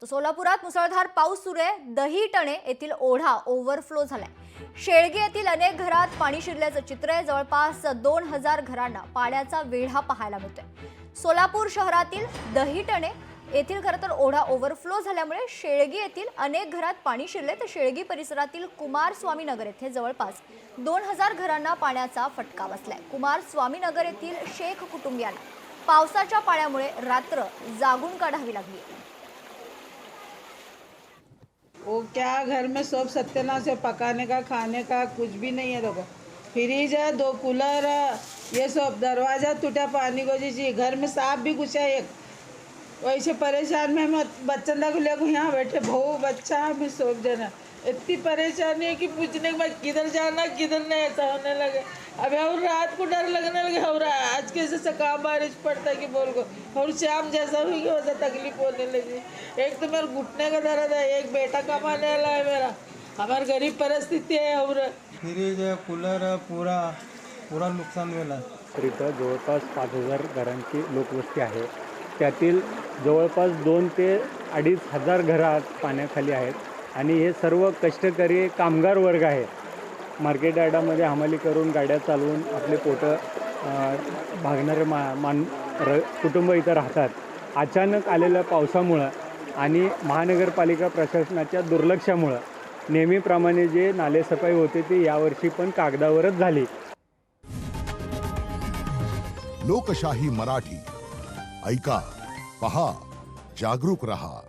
तर सोलापुरात मुसळधार पाऊस सुरू आहे। दहीटणे येथील ओढा ओव्हरफ्लो झालाय। शेळगे येथील अनेक घरात पाणी शिरल्याचं चित्र आहे। जवळपास 2000 घरांना पाण्याचा वेढा पाहायला मिळतोय। सोलापूर शहरातील दहीटणे येथील खरं तर ओढा ओव्हरफ्लो झाल्यामुळे शेळगी येथील अनेक घरात पाणी शिरले, तर शेळगी परिसरातील कुमारस्वामी नगर येथे जवळपास 2000 घरांना पाण्याचा फटका बसलाय। कुमारस्वामी नगर येथील शेख कुटुंबियांना पावसाच्या पाण्यामुळे रात्र जागून काढावी लागली। वो क्या घर में सब सत्यानाश है, पकाने का खाने का कुछ भी नहीं है। देखो फ्रिज है, 2 कूलर है, ये सब दरवाजा टूटा पानी को जी घर में सांप भी घुसा एक। वैसे परेशान में हम बच्चन को लेकर यहाँ बैठे, बहू बच्चा हमें सब जना इतनी परेशानी है कि पूछने के बाद किधर जाना किधर नहीं ऐसा होने लगे। अभी और रात को डर लगने लगे, और आज कैसे सका बारिश पड़ता कि बोल को, और शाम जैसा हुई वैसा तकलीफ होने लगी। एक तो मेरे घुटने का दर्द है, एक बेटा कमाने वाला है मेरा, हमारी गरीब परिस्थिति है। और फ्रीज है, कूलर है, पूरा नुकसान झाला। तर इथं जवळपास 5000 घरांची लोकवस्ती आहे। त्यातील जवळपास 2 ते 2500 घरात पाण्याखाली आहेत आणि हे सर्व कष्टकरी कामगार वर्ग आहे। मार्केट यार्डामध्ये हमाली करून गाड्या चालवून आपले पोटं भागणारे कुटुंब इथं राहतात। अचानक आलेल्या पावसामुळं आणि महानगरपालिका प्रशासनाच्या दुर्लक्षामुळं नेहमीप्रमाणे जे नालेसफाई होते ते यावर्षी पण कागदावरच झाली। लोकशाही मराठी ऐका, पहा, जागरूक रहा।